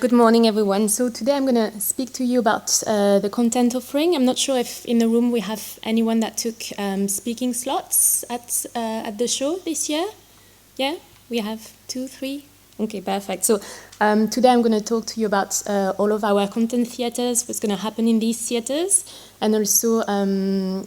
Good morning, everyone. So today I'm going to speak to you about the content offering. I'm not sure if in the room we have anyone that took speaking slots at the show this year. Yeah, we have 2, 3. Okay, perfect. So today I'm going to talk to you about all of our content theaters, what's going to happen in these theaters, and also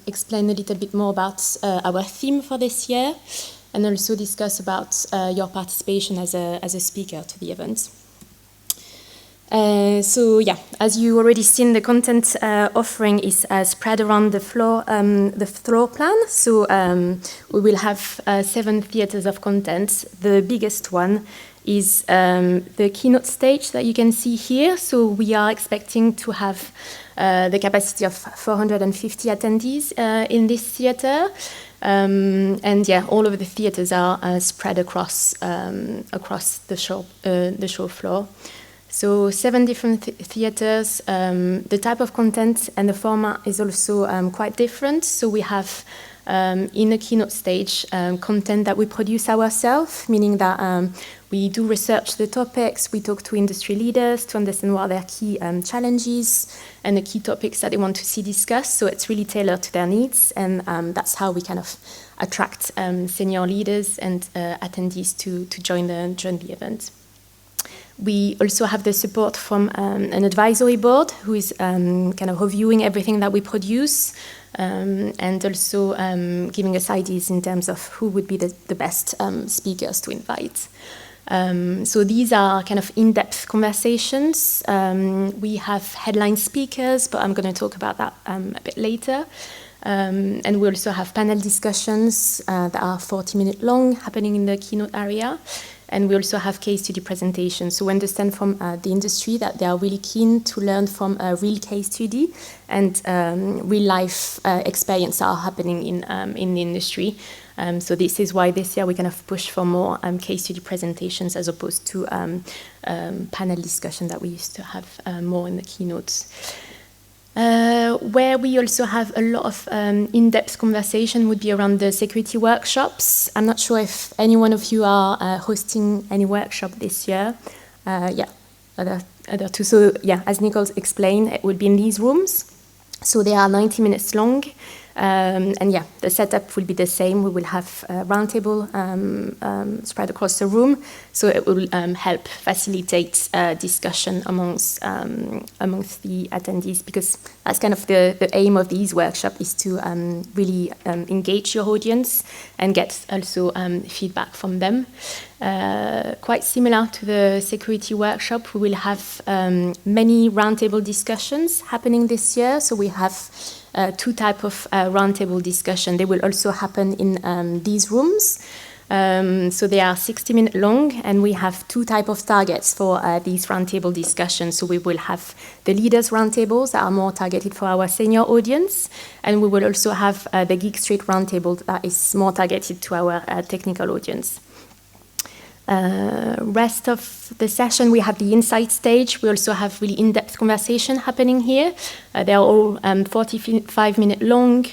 explain a little bit more about our theme for this year, and also discuss about your participation as a speaker to the event. So yeah, as you already seen, the content offering is spread around the floor plan. So we will have 7 theaters of content. The biggest one is the keynote stage that you can see here. So we are expecting to have the capacity of 450 attendees in this theater. And yeah, all of the theaters are spread across the show floor. So 7 different theaters. The type of content and the format is also quite different. So we have in the keynote stage content that we produce ourselves, meaning that we do research the topics, we talk to industry leaders to understand what are their key challenges and the key topics that they want to see discussed. So it's really tailored to their needs, and that's how we kind of attract senior leaders and attendees to join the event. We also have the support from an advisory board who is kind of reviewing everything that we produce and also giving us ideas in terms of who would be the best speakers to invite. So these are kind of in-depth conversations. We have headline speakers, but I'm going to talk about that a bit later. And we also have panel discussions that are 40-minute long, happening in the keynote area. And we also have case study presentations. So we understand from the industry that they are really keen to learn from a real case study and real life experience are happening in the industry. So this is why this year we kind of push for more case study presentations as opposed to panel discussion that we used to have more in the keynotes. Where we also have a lot of in-depth conversation would be around the security workshops. I'm not sure if any one of you are hosting any workshop this year. Yeah, other two. So yeah, as Nicole explained, it would be in these rooms. So they are 90 minutes long. And yeah, the setup will be the same. We will have a roundtable spread across the room, so it will help facilitate discussion amongst the attendees, because that's kind of the aim of these workshops, is to really engage your audience and get also feedback from them. Quite similar to the security workshop, we will have many roundtable discussions happening this year. So we have 2 types of roundtable discussion. They will also happen in these rooms. So they are 60-minute long, and we have 2 types of targets for these roundtable discussions. So we will have the leaders roundtables that are more targeted for our senior audience, and we will also have the Geek Street roundtable that is more targeted to our technical audience. Rest of the session, we have the insight stage. We also have really in-depth conversation happening here. They are all 45-minute long.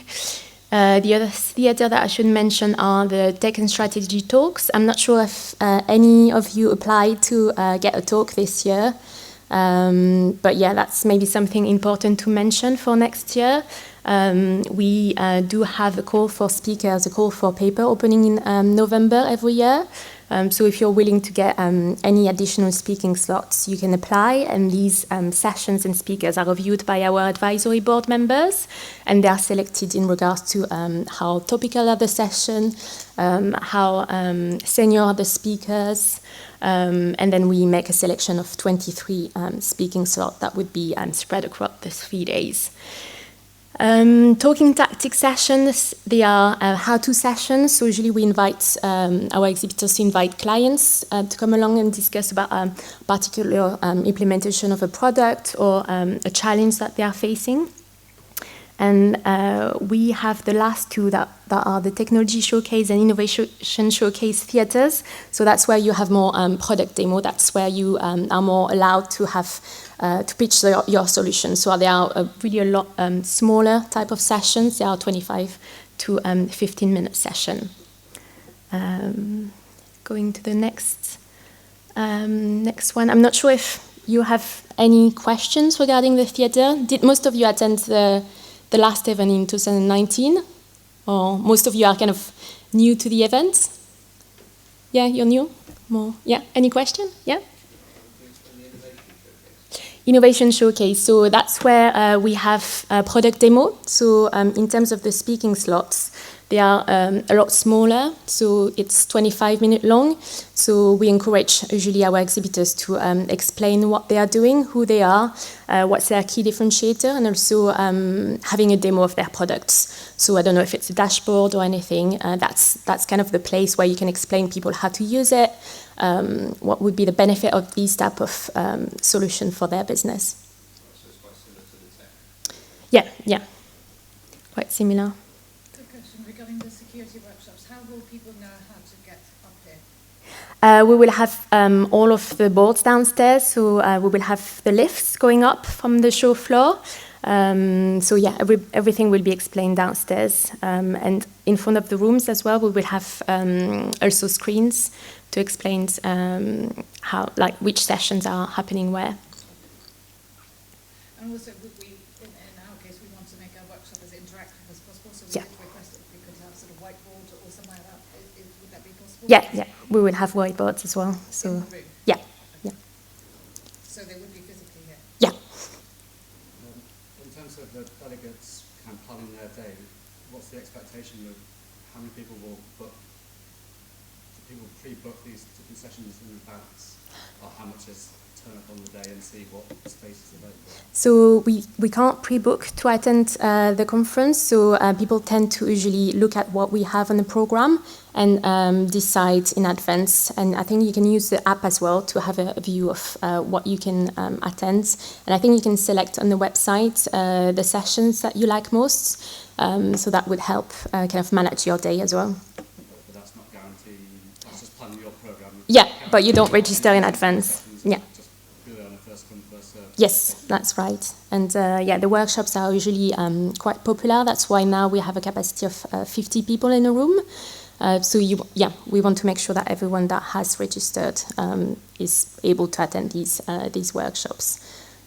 The other theater that I should mention are the tech and strategy talks. I'm not sure if any of you applied to get a talk this year. But yeah, that's maybe something important to mention for next year. We do have a call for speakers, a call for paper opening in November every year. So if you're willing to get any additional speaking slots, you can apply, and these sessions and speakers are reviewed by our advisory board members, and they are selected in regards to how topical are the session, how senior are the speakers, and then we make a selection of 23 speaking slots that would be spread across the 3 days. Talking tactics sessions, they are how-to sessions. So usually we invite our exhibitors to invite clients to come along and discuss about a particular implementation of a product or a challenge that they are facing. And we have the last 2 that are the technology showcase and innovation showcase theaters. So that's where you have more product demo. That's where you are more allowed to have to pitch your solution. So they are really a lot smaller type of sessions. They are 25 to 15-minute session. Going to the next one. I'm not sure if you have any questions regarding the theatre? Did most of you attend the last event in 2019? Or most of you are kind of new to the event? Yeah, you're new? More? Yeah, any question? Yeah? Innovation Showcase. So that's where we have a product demo. So in terms of the speaking slots, they are a lot smaller. So it's 25 minutes long. So we encourage usually our exhibitors to explain what they are doing, who they are, what's their key differentiator, and also having a demo of their products. So I don't know if it's a dashboard or anything. That's kind of the place where you can explain people how to use it, what would be the benefit of these type of solution for their business. So it's quite similar to the tech? Yeah, quite similar. Good question regarding the security workshops. How will people know how to get up here? We will have all of the boards downstairs, so we will have the lifts going up from the show floor. So yeah, everything will be explained downstairs. And in front of the rooms as well, we will have also screens to explain how, like, which sessions are happening where. And also, in our case, we want to make our workshop as interactive as possible, so we Yeah. would request that we could have sort of whiteboard or something like that. Would that be possible? Yeah, we will have whiteboards as well. So In the room? yeah. So they would be physically here? Yeah. In terms of the delegates kind of planning their day, what's the expectation of how many people will book? Do people pre-book these different sessions in advance? Or how much is turn up on the day and see what space is available? So we can't pre-book to attend the conference, so people tend to usually look at what we have on the program and decide in advance. And I think you can use the app as well to have a view of what you can attend. And I think you can select on the website the sessions that you like most, so that would help kind of manage your day as well. But that's not guaranteed, that's just planning your program. Yeah, but you don't register in advance. Yeah. Just purely on a first come, first served. Yes, that's right. And yeah, the workshops are usually quite popular. That's why now we have a capacity of 50 people in a room. So we want to make sure that everyone that has registered is able to attend these workshops.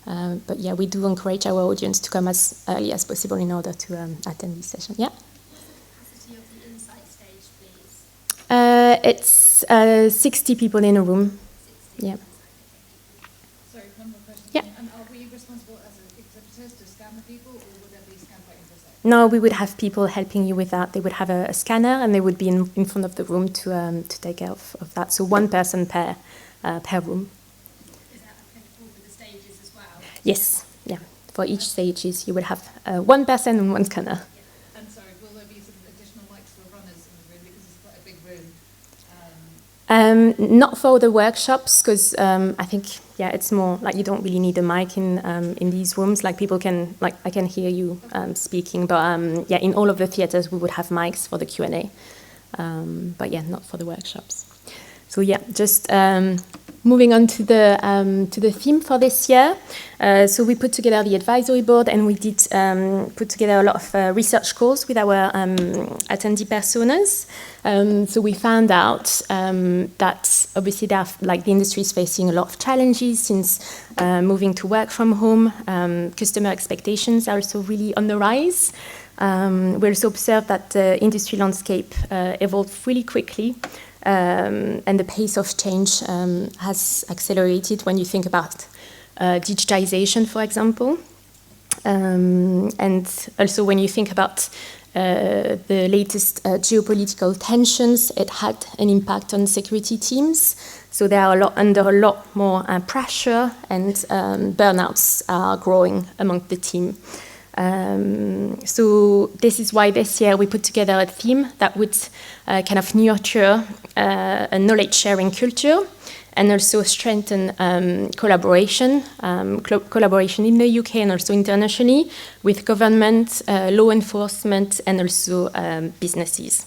But yeah, we do encourage our audience to come as early as possible in order to attend this session. Yeah. What's the capacity of the insight stage, please? It's 60 people in a room. 60. Yeah. Sorry, one more question. Yeah. And are we responsible as exhibitors to scan the people, or would there be scanned by InfoSec? No, we would have people helping you with that. They would have a scanner, and they would be in front of the room to take care of that. So one person per room. Is that applicable for the stages as well? Yes, yeah. For each stages, you will have one person and one scanner. And sorry, will there be sort of additional mics for runners in the room, because it's quite a big room? Not for the workshops, because I think it's more like you don't really need a mic in these rooms. Like people can, like I can hear you speaking, but in all of the theaters we would have mics for the Q&A, but not for the workshops. So just moving on to the theme for this year. So we put together the advisory board, and we did put together a lot of research calls with our attendee personas. So we found out that obviously the industry is facing a lot of challenges since moving to work from home. Customer expectations are also really on the rise. We also observed that the industry landscape evolved really quickly. And the pace of change has accelerated when you think about digitization, for example. And also when you think about the latest geopolitical tensions, it had an impact on security teams. So they are under a lot more pressure, and burnouts are growing among the team. So this is why this year we put together a theme that would kind of nurture a knowledge-sharing culture, and also strengthen collaboration in the UK and also internationally with government, law enforcement, and also businesses.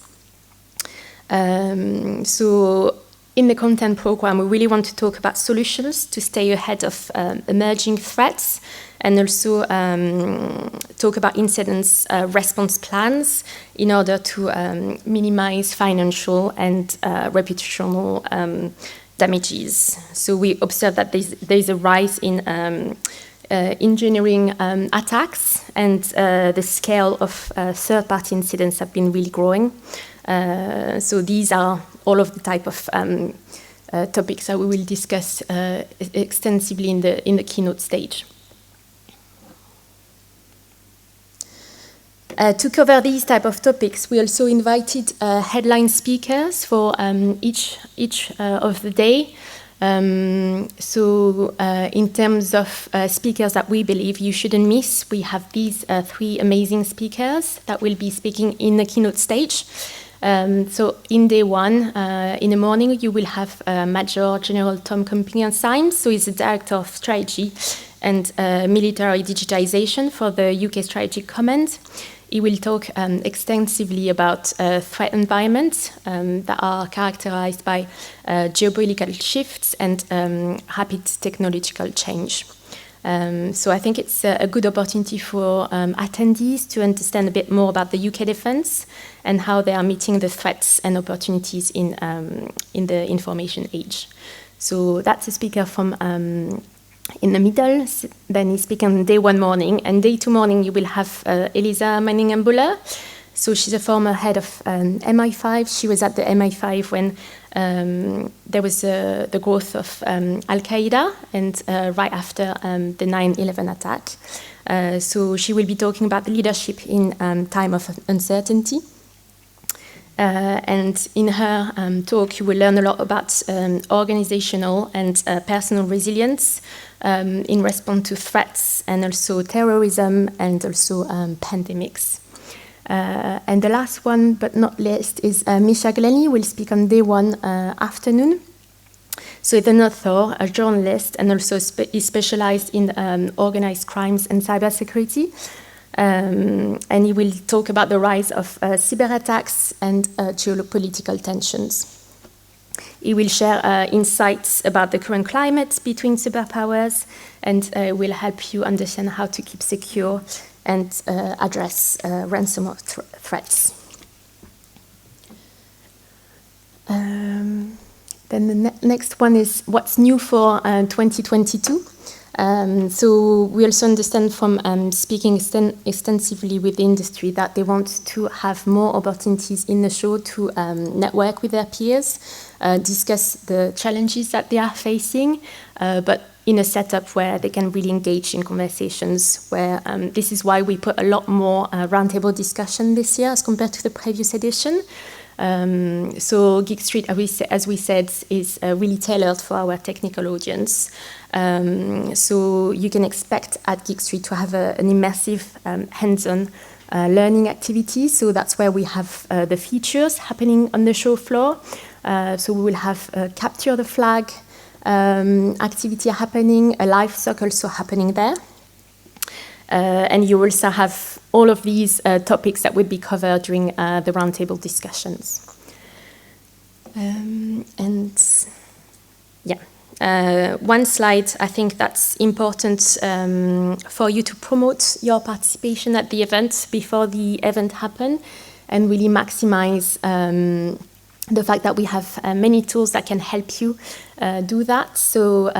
So in the content program, we really want to talk about solutions to stay ahead of emerging threats, and also talk about incident response plans in order to minimize financial and reputational damages. So we observe that there's a rise in engineering attacks, and the scale of third-party incidents have been really growing. So these are all of the type of topics that we will discuss extensively in the keynote stage. To cover these type of topics, we also invited headline speakers for each of the day. So in terms of speakers that we believe you shouldn't miss, we have these 3 amazing speakers that will be speaking in the keynote stage. So in day 1, in the morning, you will have Major General Tom Compington-Symes. So he's the Director of Strategy and Military Digitization for the UK Strategic Command. He will talk extensively about threat environments that are characterized by geopolitical shifts and rapid technological change. So I think it's a good opportunity for attendees to understand a bit more about the UK defence and how they are meeting the threats and opportunities in the information age. So that's a speaker from in the middle. Then he's speaking on day 1 morning, and day 2 morning you will have Elisa Manningham-Buller. So she's a former head of MI5. She was at the MI5 when there was the growth of Al-Qaeda and right after the 9/11 attack. So she will be talking about the leadership in time of uncertainty. And in her talk, you will learn a lot about organizational and personal resilience in response to threats and also terrorism and also pandemics. And the last one, but not least, is Misha Glennie, will speak on day 1 afternoon. So he's an author, a journalist, and also is specialized in organized crimes and cybersecurity. And he will talk about the rise of cyber attacks and geopolitical tensions. He will share insights about the current climate between superpowers and will help you understand how to keep secure and address ransomware threats. Then the next one is what's new for 2022. So we also understand from speaking extensively with the industry that they want to have more opportunities in the show to network with their peers, discuss the challenges that they are facing, but in a setup where they can really engage in conversations, where this is why we put a lot more roundtable discussion this year as compared to the previous edition. So Geek Street, as we said, is really tailored for our technical audience. So you can expect at Geek Street to have an immersive hands-on learning activity. So that's where we have the features happening on the show floor. So we will have Capture the Flag activity happening, a live sock also happening there. And you also have all of these topics that would be covered during the roundtable discussions. One slide, I think that's important for you to promote your participation at the event before the event happens and really maximize the fact that we have many tools that can help you do that. So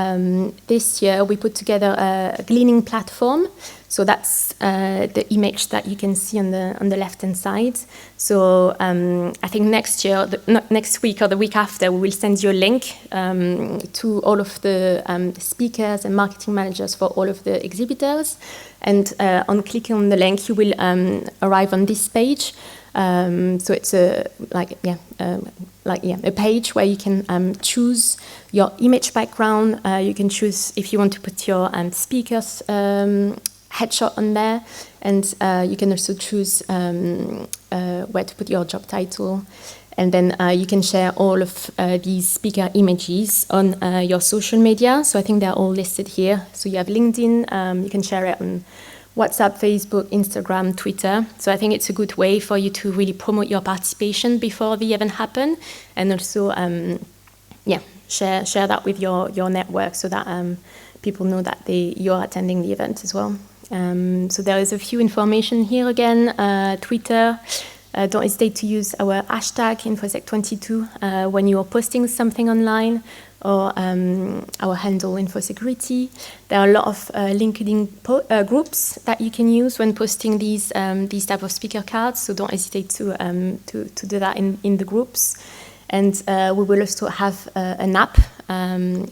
this year we put together a gleaning platform. So that's the image that you can see on the left-hand side. So I think next year, not next week or the week after, we will send you a link to all of the speakers and marketing managers for all of the exhibitors. And on clicking on the link, you will arrive on this page. So it's a page where you can choose your image background. You can choose if you want to put your speaker's headshot on there, and you can also choose where to put your job title. And then you can share all of these speaker images on your social media. So I think they're all listed here. So you have LinkedIn, you can share it on WhatsApp, Facebook, Instagram, Twitter. So I think it's a good way for you to really promote your participation before the event happens, and also share that with your network so that people know that you're attending the event as well. So there is a few information here again, Twitter, Don't hesitate to use our hashtag InfoSec22 when you're posting something online, or our handle InfoSecurity. There are a lot of LinkedIn groups that you can use when posting these type of speaker cards, so don't hesitate to do that in the groups. And we will also have an app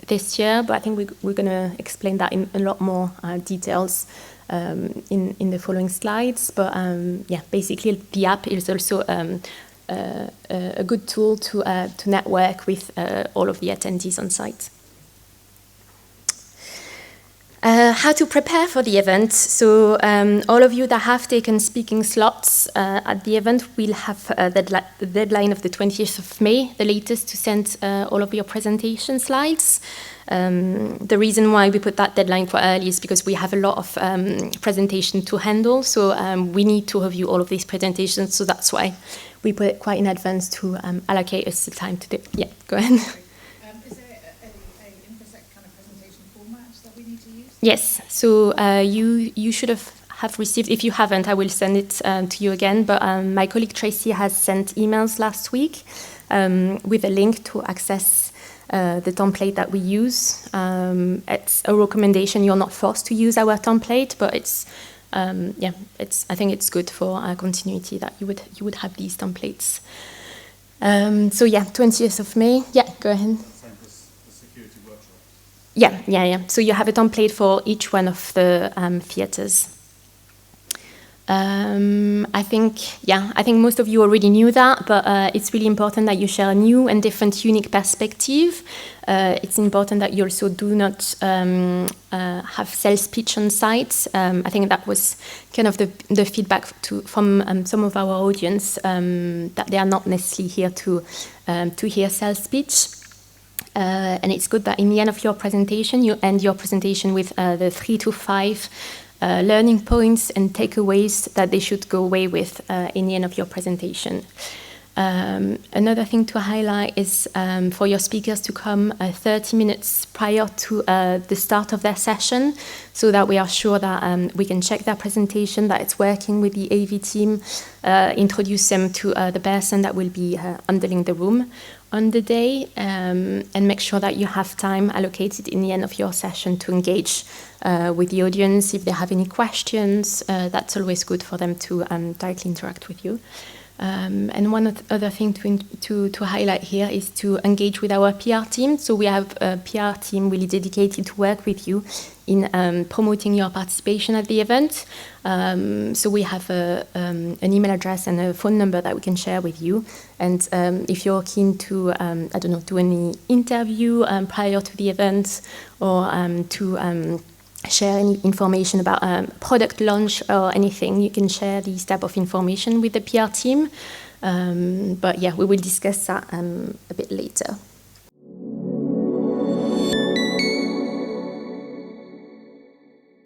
this year, but I think we're going to explain that in a lot more details in the following slides. But yeah, basically the app is also a good tool to network with all of the attendees on site. How to prepare for the event. So all of you that have taken speaking slots at the event will have the deadline of the 20th of May, the latest, to send all of your presentation slides. The reason why we put that deadline quite early is because we have a lot of presentation to handle, so we need to review all of these presentations, so that's why we put it quite in advance to allocate us the time to do. Yeah, go ahead. Is there a InfoSec kind of presentation format that we need to use? Yes, so you should have received, if you haven't, I will send it to you again, but my colleague Tracy has sent emails last week with a link to access the template that we use. It's a recommendation. You're not forced to use our template, but it's yeah, I think it's good for continuity that you would have these templates. So yeah, 20th of May. Yeah, go ahead. Same as the security workshop. Yeah. So you have a template for each one of the theatres. I think most of you already knew that, but it's really important that you share a new and different, unique perspective. It's important that you also do not have sales pitch on site. I think that was kind of the feedback from some of our audience, that they are not necessarily here to hear sales pitch. And it's good that in the end of your presentation, you end your presentation with the 3 to 5 learning points and takeaways that they should go away with in the end of your presentation. Another thing to highlight is for your speakers to come 30 minutes prior to the start of their session, so that we are sure that we can check their presentation, that it's working with the AV team, introduce them to the person that will be handling the room on the day, and make sure that you have time allocated in the end of your session to engage with the audience. If they have any questions, that's always good for them to directly interact with you. And one other thing to highlight here is to engage with our PR team. So we have a PR team really dedicated to work with you in promoting your participation at the event. So we have an email address and a phone number that we can share with you. And if you're keen to, do any interview prior to the event, or to share any information about product launch or anything, you can share this type of information with the PR team. But yeah, we will discuss that a bit later.